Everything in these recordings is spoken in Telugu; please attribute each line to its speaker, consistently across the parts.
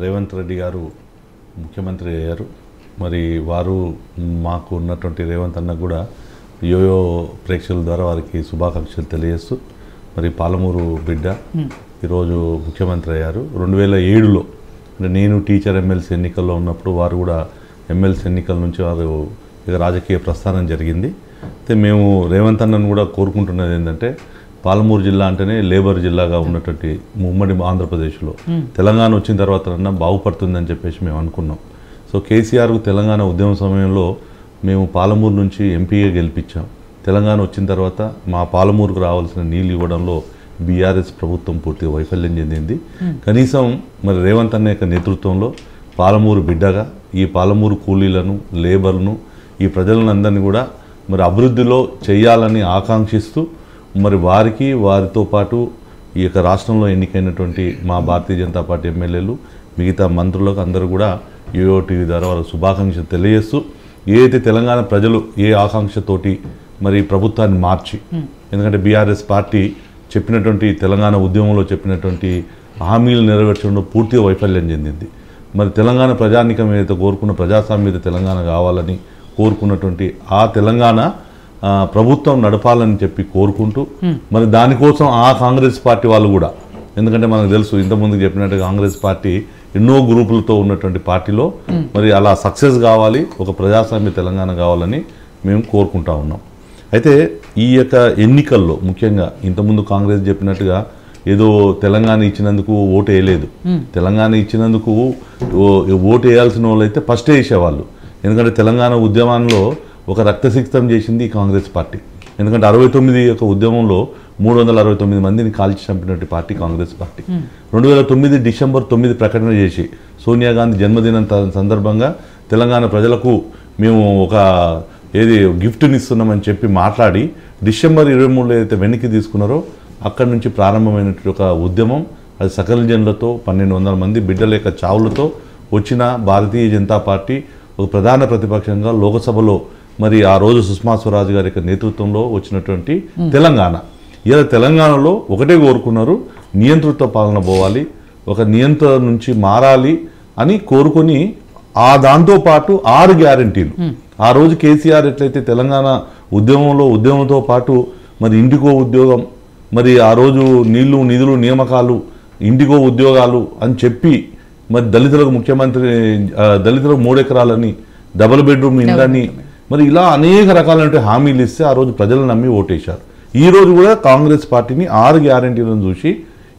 Speaker 1: రేవంత్ రెడ్డి గారు ముఖ్యమంత్రి అయ్యారు. మరి వారు మాకు ఉన్నటువంటి రేవంత్ అన్న కూడా యోయో ప్రేక్షకుల ద్వారా వారికి శుభాకాంక్షలు తెలియజేస్తూ మరి పాలమూరు బిడ్డ ఈరోజు ముఖ్యమంత్రి అయ్యారు. 2007లో అంటే నేను టీచర్ ఎమ్మెల్సీ ఎన్నికల్లో ఉన్నప్పుడు వారు కూడా ఎమ్మెల్సీ ఎన్నికల నుంచి వారు ఇక రాజకీయ ప్రస్థానం జరిగింది. అయితే మేము రేవంత్ అన్నను కూడా కోరుకుంటున్నది ఏంటంటే పాలమూరు జిల్లా అంటేనే లేబర్ జిల్లాగా ఉన్నటువంటి ఉమ్మడి ఆంధ్రప్రదేశ్లో తెలంగాణ వచ్చిన తర్వాత బాగుపడుతుందని చెప్పేసి మేము అనుకున్నాం. సో కేసీఆర్కు తెలంగాణ ఉద్యమ సమయంలో మేము పాలమూరు నుంచి ఎంపీగా గెలిపించాం. తెలంగాణ వచ్చిన తర్వాత మా పాలమూరుకు రావాల్సిన నీళ్ళు ఇవ్వడంలో బీఆర్ఎస్ ప్రభుత్వం పూర్తిగా వైఫల్యం చెందింది. కనీసం మరి రేవంత్ అన్న యొక్క నేతృత్వంలో పాలమూరు బిడ్డగా ఈ పాలమూరు కూలీలను లేబర్ను ఈ ప్రజలందరినీ కూడా మరి అభివృద్ధిలో చేయాలని ఆకాంక్షిస్తూ మరి వారితో పాటు ఈ యొక్క రాష్ట్రంలో ఎన్నికైనటువంటి మా భారతీయ జనతా పార్టీ ఎమ్మెల్యేలు మిగతా మంత్రులకు అందరూ కూడా యోయో టీవీ ద్వారా వాళ్ళ శుభాకాంక్షలు తెలియజేస్తూ ఏదైతే తెలంగాణ ప్రజలు ఏ ఆకాంక్షతోటి మరి ప్రభుత్వాన్ని మార్చి, ఎందుకంటే బీఆర్ఎస్ పార్టీ చెప్పినటువంటి తెలంగాణ ఉద్యమంలో చెప్పినటువంటి హామీలు నెరవేర్చడంలో పూర్తిగా వైఫల్యం చెందింది. మరి తెలంగాణ ప్రజానీకం ఏదైతే కోరుకున్న ప్రజాస్వామ్యత తెలంగాణ కావాలని కోరుకున్నటువంటి ఆ తెలంగాణ ప్రభుత్వం నడపాలని చెప్పి కోరుకుంటూ మరి దానికోసం ఆ కాంగ్రెస్ పార్టీ వాళ్ళు కూడా, ఎందుకంటే మనకు తెలుసు ఇంతకుముందు చెప్పినట్టు కాంగ్రెస్ పార్టీ ఎన్నో గ్రూపులతో ఉన్నటువంటి పార్టీలో మరి అలా సక్సెస్ కావాలి, ఒక ప్రజాస్వామ్య తెలంగాణ కావాలని మేము కోరుకుంటా ఉన్నాం. అయితే ఈ యొక్క ఎన్నికల్లో ముఖ్యంగా ఇంతకుముందు కాంగ్రెస్ చెప్పినట్టుగా ఏదో తెలంగాణ ఇచ్చినందుకు ఓటు వేయలేదు. తెలంగాణ ఇచ్చినందుకు ఓటు వేయాల్సిన వాళ్ళు అయితే ఫస్టే వేసేవాళ్ళు. ఎందుకంటే తెలంగాణ ఉద్యమంలో ఒక రక్తసిక్తం చేసింది కాంగ్రెస్ పార్టీ. ఎందుకంటే 69 యొక్క ఉద్యమంలో 369 మందిని కాల్చి చంపినటువంటి పార్టీ కాంగ్రెస్ పార్టీ. 2009 డిసెంబర్ 9 ప్రకటన చేసి సోనియా గాంధీ జన్మదినం సందర్భంగా తెలంగాణ ప్రజలకు మేము ఒక గిఫ్ట్ని ఇస్తున్నామని చెప్పి మాట్లాడి డిసెంబర్ 23లో ఏదైతే వెనక్కి తీసుకున్నారో అక్కడి నుంచి ప్రారంభమైనటువంటి ఒక ఉద్యమం, అది సకల జనులతో 1200 మంది బిడ్డల యొక్క చావులతో వచ్చిన భారతీయ జనతా పార్టీ ఒక ప్రధాన ప్రతిపక్షంగా లోకసభలో మరి ఆ రోజు సుష్మా స్వరాజ్ గారి యొక్క నేతృత్వంలో వచ్చినటువంటి తెలంగాణ. ఇలా తెలంగాణలో ఒకటే కోరుకున్నారు, నియంతృత్వ పాలన పోవాలి, ఒక నియంత్రణ నుంచి మారాలి అని కోరుకొని ఆ దాంతోపాటు 6 గ్యారంటీలు ఆ రోజు కేసీఆర్ ఎట్లయితే తెలంగాణ ఉద్యమంతో పాటు మరి ఇంటికో ఉద్యోగం, మరి ఆ రోజు నీళ్లు నిధులు నియామకాలు ఇంటికో ఉద్యోగాలు అని చెప్పి మరి దళితులకు 3 ఎకరాలని డబుల్ బెడ్రూమ్ ఇళ్ళని మరి ఇలా అనేక రకాలైన హామీలు ఇస్తే ఆ రోజు ప్రజలు నమ్మి ఓటేశారు. ఈ రోజు కూడా కాంగ్రెస్ పార్టీని 6 గ్యారంటీలను చూసి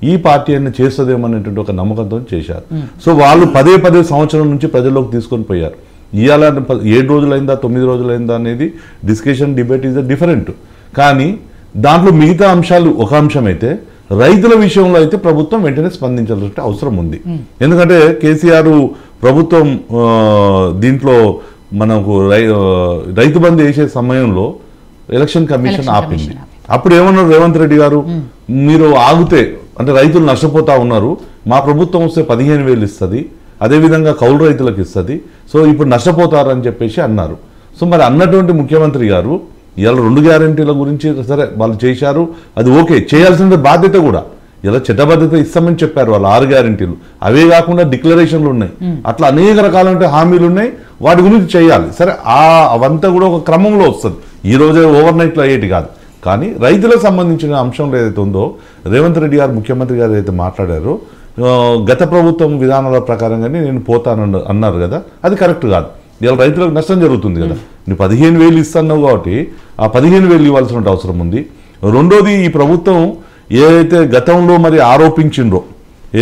Speaker 1: ఈ పార్టీ అయినా చేస్తుందేమనేటువంటి ఒక నమ్మకంతో చేశారు. సో వాళ్ళు పదే సంవత్సరం నుంచి ప్రజల్లోకి తీసుకొని పోయారు. ఇవాళ 7 రోజులైందా 9 రోజులైందా అనేది డిస్కషన్ డిబేట్ ఈజ్ డిఫరెంట్. కానీ దాంట్లో మిగతా అంశాలు ఒక అంశం అయితే రైతుల విషయంలో అయితే ప్రభుత్వం వెంటనే స్పందించాల్సిన అవసరం ఉంది. ఎందుకంటే కేసీఆర్ ప్రభుత్వం దీంట్లో మనకు రైతు బంధు వేసే సమయంలో ఎలక్షన్ కమిషన్ ఆపింది. అప్పుడు ఏమన్నారు రేవంత్ రెడ్డి గారు, మీరు ఆగితే అంటే రైతులు నష్టపోతా ఉన్నారు, మా ప్రభుత్వం వస్తే 15,000 ఇస్తుంది, అదేవిధంగా కౌలు రైతులకు ఇస్తుంది, సో ఇప్పుడు నష్టపోతారని చెప్పేసి అన్నారు. సో మరి అన్నటువంటి ముఖ్యమంత్రి గారు ఇలా 2 గ్యారంటీల గురించి సరే వాళ్ళు చేశారు, అది ఓకే, చేయాల్సిన బాధ్యత కూడా ఇలా చట్టబద్ధత ఇస్తామని చెప్పారు వాళ్ళు 6 గ్యారంటీలు. అవే కాకుండా డిక్లరేషన్లు ఉన్నాయి, అట్లా అనేక రకాలైన హామీలు ఉన్నాయి, వాటి గురించి చేయాలి. సరే అవంతా కూడా ఒక క్రమంలో వస్తుంది, ఈ రోజే ఓవర్ నైట్లో అయ్యేటి కాదు. కానీ రైతులకు సంబంధించిన అంశంలో ఏదైతే ఉందో రేవంత్ రెడ్డి గారు ముఖ్యమంత్రి గారు ఏదైతే మాట్లాడారో గత ప్రభుత్వం విధానాల ప్రకారంగానే నేను పోతాను అన్నారు కదా, అది కరెక్ట్ కాదు. ఇలా రైతులకు నష్టం జరుగుతుంది కదా, నువ్వు 15,000 ఇస్తున్నావు కాబట్టి ఆ 15,000 ఇవ్వాల్సిన అవసరం ఉంది. రెండోది, ఈ ప్రభుత్వం ఏదైతే గతంలో మరి ఆరోపించిండ్రో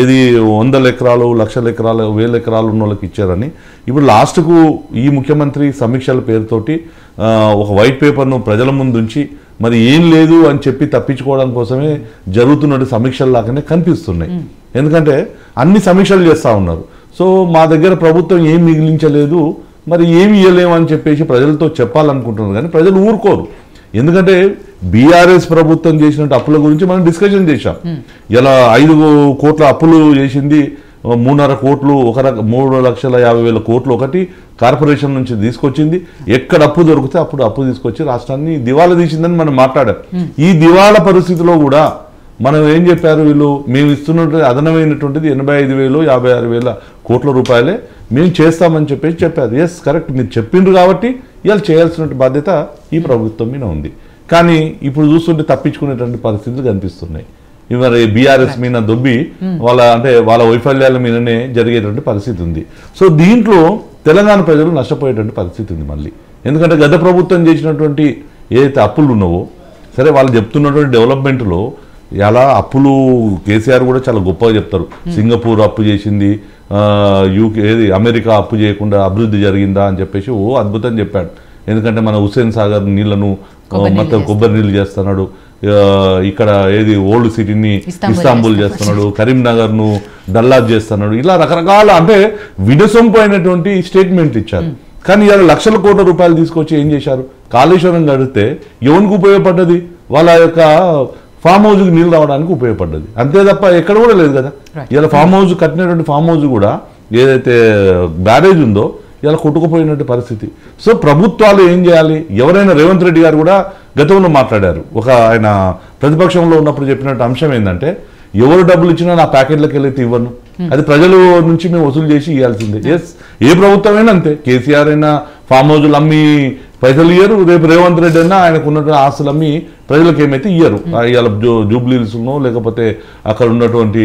Speaker 1: 100 ఎకరాలు 1,00,000 ఎకరాలు 1,000 ఎకరాలు ఉన్న వాళ్ళకి ఇచ్చారని, ఇప్పుడు లాస్ట్కు ఈ ముఖ్యమంత్రి సమీక్షల పేరుతోటి ఒక వైట్ పేపర్ను ప్రజల ముందుంచి మరి ఏం లేదు అని చెప్పి తప్పించుకోవడం కోసమే జరుగుతున్న సమీక్షలు లాగానే కనిపిస్తున్నాయి. ఎందుకంటే అన్ని సమీక్షలు చేస్తూ ఉన్నారు. సో మా దగ్గర ప్రభుత్వం ఏం మిగిలించలేదు, మరి ఏమి ఇవ్వలేము అని చెప్పేసి ప్రజలతో చెప్పాలనుకుంటున్నారు, కానీ ప్రజలు ఊరుకోరు. ఎందుకంటే బీఆర్ఎస్ ప్రభుత్వం చేసినట్టు అప్పుల గురించి మనం డిస్కషన్ చేశాం. ఇలా 5 కోట్ల అప్పులు చేసింది, 3.5 కోట్లు, 3,50,000 కోట్లు ఒకటి కార్పొరేషన్ నుంచి తీసుకొచ్చింది. ఎక్కడ అప్పు దొరికితే అప్పుడు అప్పు తీసుకొచ్చి రాష్ట్రాన్ని దివాలా తీసిందని మనం మాట్లాడాం. ఈ దివాలా పరిస్థితిలో కూడా మనం ఏం చెప్పారు, వీళ్ళు మేము ఇస్తున్నటువంటి అదనమైనటువంటిది 85,000 56,000 కోట్ల రూపాయలే మేము చేస్తామని చెప్పారు. ఎస్ కరెక్ట్, మీరు చెప్పిండ్రు కాబట్టి ఇవాళ చేయాల్సిన బాధ్యత ఈ ప్రభుత్వం మీద ఉంది. కానీ ఇప్పుడు చూస్తుంటే తప్పించుకునేటువంటి పరిస్థితులు కనిపిస్తున్నాయి. మరి బీఆర్ఎస్ మీద దొబ్బి వాళ్ళ వైఫల్యాల మీదనే జరిగేటువంటి పరిస్థితి ఉంది. సో దీంట్లో తెలంగాణ ప్రజలు నష్టపోయేటువంటి పరిస్థితి ఉంది మళ్ళీ. ఎందుకంటే గత ప్రభుత్వం చేసినటువంటి ఏదైతే అప్పులు ఉన్నావో సరే, వాళ్ళు చెప్తున్నటువంటి డెవలప్మెంట్లో ఎలా అప్పులు కేసీఆర్ కూడా చాలా గొప్పగా చెప్తారు. సింగపూర్ అప్పు చేసింది, అమెరికా అప్పు చేయకుండా అభివృద్ధి జరిగిందా అని చెప్పేసి అద్భుతం చెప్పాడు. ఎందుకంటే మన హుస్సేన్ సాగర్ నీళ్లను మొత్తం కొబ్బరి నీళ్ళు చేస్తున్నాడు, ఇక్కడ ఓల్డ్ సిటీని ఇస్తాంబుల్ చేస్తున్నాడు, కరీంనగర్ను డల్లాజ్ చేస్తున్నాడు. ఇలా రకరకాల అంటే వినసొంపు అయినటువంటి స్టేట్మెంట్ ఇచ్చారు. కానీ ఇలా లక్షల కోట్ల రూపాయలు తీసుకొచ్చి ఏం చేశారు? కాళేశ్వరం కడితే ఎవరికి ఉపయోగపడ్డది? వాళ్ళ యొక్క ఫామ్ హౌస్కి నీళ్ళు రావడానికి ఉపయోగపడ్డది, అంతే తప్ప ఎక్కడ కూడా లేదు కదా. ఇలా ఫామ్ హౌస్ కట్టినటువంటి ఫామ్ హౌస్ కూడా ఏదైతే బ్యారేజ్ ఉందో ఇలా కొట్టుకుపోయినట్టు పరిస్థితి. సో ప్రభుత్వాలు ఏం చేయాలి? ఎవరైనా రేవంత్ రెడ్డి గారు కూడా గతంలో మాట్లాడారు. ఆయన ప్రతిపక్షంలో ఉన్నప్పుడు చెప్పినట్టు అంశం ఏంటంటే, ఎవరు డబ్బులు ఇచ్చినా నా ప్యాకెట్లకు వెళ్ళైతే ఇవ్వను, అది ప్రజల నుంచి మేము వసూలు చేసి ఇవ్వాల్సిందే. ఎస్, ఏ ప్రభుత్వమైనా అంతే. కేసీఆర్ అయినా ఫామ్ హౌజులు అమ్మి పైసలు ఇయ్యరు, రేపు రేవంత్ రెడ్డి అయినా ఆయనకు ఉన్నటువంటి ఆస్తులు అమ్మి ప్రజలకు ఏమైతే ఇయ్యరు. ఇవాళ జూబ్లీహిల్స్లో లేకపోతే అక్కడ ఉన్నటువంటి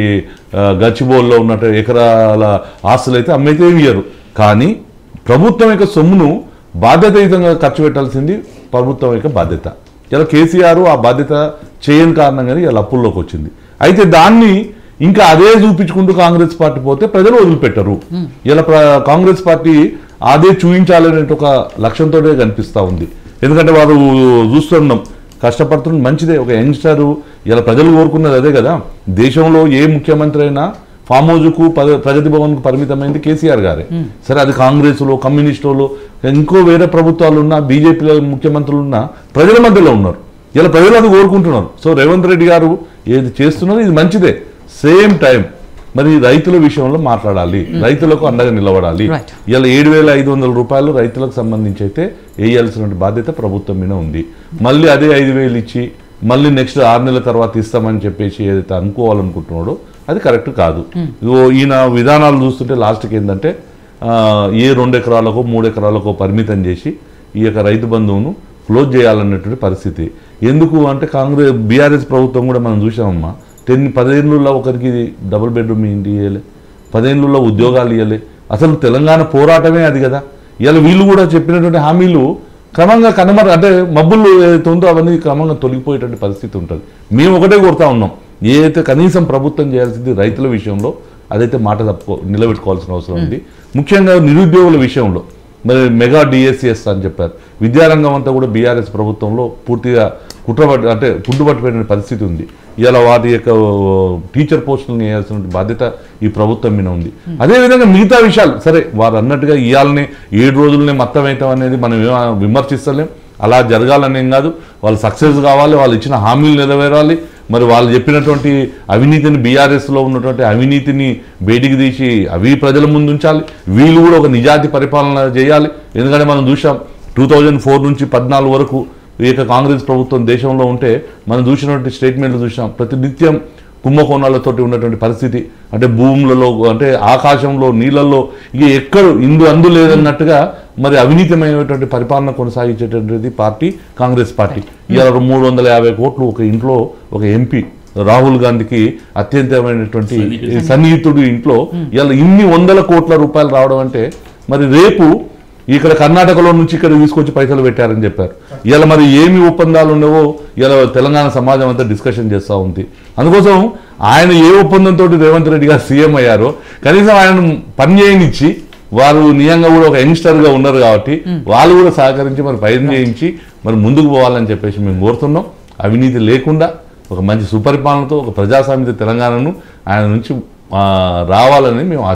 Speaker 1: గచ్చిబౌల్లో ఉన్నటువంటి ఎకరాల ఆస్తులు అయితే అమ్మైతే ఇయ్యరు. కానీ ప్రభుత్వం యొక్క సొమ్మును బాధ్యతాయుతంగా ఖర్చు పెట్టాల్సింది ప్రభుత్వం యొక్క బాధ్యత. ఇలా కేసీఆర్ ఆ బాధ్యత చేయని కారణంగానే ఇలా అప్పుల్లోకి వచ్చింది. అయితే దాన్ని ఇంకా అదే చూపించుకుంటూ కాంగ్రెస్ పార్టీ పోతే ప్రజలు వదిలిపెట్టరు. ఇలా కాంగ్రెస్ పార్టీ అదే చూపించాలనే ఒక లక్ష్యంతో కనిపిస్తూ ఉంది. ఎందుకంటే వారు చూస్తున్నాం కష్టపడుతున్న మంచిదే. ఒక యంగ్స్టర్ ఇలా ప్రజలు కోరుకున్నది అదే కదా. దేశంలో ఏ ముఖ్యమంత్రి అయినా ఫామ్ హౌజ్కు ప్రగతి భవన్కు పరిమితమైంది కేసీఆర్ గారే. సరే, అది కాంగ్రెస్లో కమ్యూనిస్టులో ఇంకో వేరే ప్రభుత్వాలు ఉన్నా, బీజేపీలో ముఖ్యమంత్రులు ఉన్నా ప్రజల మధ్యలో ఉన్నారు. ఇలా ప్రజలు అది కోరుకుంటున్నారు. సో రేవంత్ రెడ్డి గారు ఏది చేస్తున్నారో ఇది మంచిదే. సేమ్ టైం మరి రైతుల విషయంలో మాట్లాడాలి, రైతులకు అండగా నిలబడాలి. ఇలా 7,500 రూపాయలు రైతులకు సంబంధించి అయితే వేయాల్సిన బాధ్యత ప్రభుత్వం మీద ఉంది. మళ్ళీ అదే 5,000 ఇచ్చి మళ్ళీ నెక్స్ట్ 6 నెలల తర్వాత ఇస్తామని చెప్పేసి ఏదైతే అనుకోవాలనుకుంటున్నాడో అది కరెక్ట్ కాదు. ఈయన విధానాలు చూస్తుంటే లాస్ట్కి ఏంటంటే ఏ 2 ఎకరాలకో 3 ఎకరాలకో పరిమితం చేసి ఈ యొక్క రైతు బంధువును క్లోజ్ చేయాలన్నటువంటి పరిస్థితి. ఎందుకు అంటే బీఆర్ఎస్ ప్రభుత్వం కూడా మనం చూసామమ్మా, 10 ఏళ్ళలో ఒకరికి డబుల్ బెడ్రూమ్ ఇంటి ఇవ్వలే, 10 ఏళ్ళలో ఉద్యోగాలు ఇవ్వలే. అసలు తెలంగాణ పోరాటమే అది కదా. ఇలా వీళ్ళు కూడా చెప్పినటువంటి హామీలు క్రమంగా అంటే మబ్బులు ఏదైతే ఉందో అవన్నీ క్రమంగా తొలగిపోయేటువంటి పరిస్థితి ఉంటుంది. మేము ఒకటే కోరుతా ఉన్నాం, ఏదైతే కనీసం ప్రభుత్వం చేయాల్సింది రైతుల విషయంలో అదైతే మాట నిలబెట్టుకోవాల్సిన అవసరం ఉంది. ముఖ్యంగా నిరుద్యోగుల విషయంలో మరి మెగా డిఎస్సిఎస్ అని చెప్పారు. విద్యారంగం అంతా కూడా బీఆర్ఎస్ ప్రభుత్వంలో పూర్తిగా పుట్టుబట్టిపోయిన పరిస్థితి ఉంది. ఇలా వాటి యొక్క టీచర్ పోస్టులను వేయాల్సిన బాధ్యత ఈ ప్రభుత్వం మీద ఉంది. అదేవిధంగా మిగతా విషయాలు సరే, వారు అన్నట్టుగా ఇవాళనే 7 రోజులనే మొత్తం అవుతాం అనేది మనం విమర్శిస్తలేం. అలా జరగాలనేం కాదు, వాళ్ళు సక్సెస్ కావాలి, వాళ్ళు ఇచ్చిన హామీలు నెరవేరాలి. మరి వాళ్ళు చెప్పినటువంటి అవినీతిని, బీఆర్ఎస్లో ఉన్నటువంటి అవినీతిని బయటికి తీసి అవి ప్రజల ముందు ఉంచాలి. వీళ్ళు కూడా ఒక నిజాతి పరిపాలన చేయాలి. ఎందుకంటే మనం చూసాం 2004 నుంచి 14 వరకు ఈ యొక్క కాంగ్రెస్ ప్రభుత్వం దేశంలో ఉంటే మనం చూసినటువంటి స్టేట్మెంట్లు చూసాం. ప్రతినిత్యం కుంభకోణాలతోటి ఉన్నటువంటి పరిస్థితి, అంటే భూములలో, అంటే ఆకాశంలో, నీళ్ళల్లో ఇక ఎక్కడ అందు లేదన్నట్టుగా మరి అవినీతిమైనటువంటి పరిపాలన కొనసాగించేటువంటిది పార్టీ కాంగ్రెస్ పార్టీ. ఇవాళ 350 కోట్లు ఒక ఇంట్లో ఒక ఎంపీ రాహుల్ గాంధీకి అత్యంతమైనటువంటి సన్నిహితుడు ఇంట్లో ఇలా ఇన్ని 100 కోట్ల రూపాయలు రావడం అంటే మరి రేపు ఇక్కడ కర్ణాటకలో నుంచి ఇక్కడ తీసుకొచ్చి పైసలు పెట్టారని చెప్పారు. ఇలా మరి ఏమి ఒప్పందాలు ఉండవో ఇలా తెలంగాణ సమాజం అంతా డిస్కషన్ చేస్తూ ఉంది. అందుకోసం ఆయన ఏ ఒప్పందంతో రేవంత్ రెడ్డి గారు సీఎం అయ్యారో కనీసం ఆయన పని చేయనిచ్చి, వారు నిజంగా కూడా ఒక యంగ్స్టర్గా ఉన్నారు కాబట్టి వాళ్ళు కూడా సహకరించి మరి పని చేయించి మరి ముందుకు పోవాలని చెప్పేసి మేము కోరుతున్నాం. అవినీతి లేకుండా ఒక మంచి సుపరిపాలనతో ఒక ప్రజాస్వామ్య తెలంగాణను ఆయన నుంచి రావాలని మేము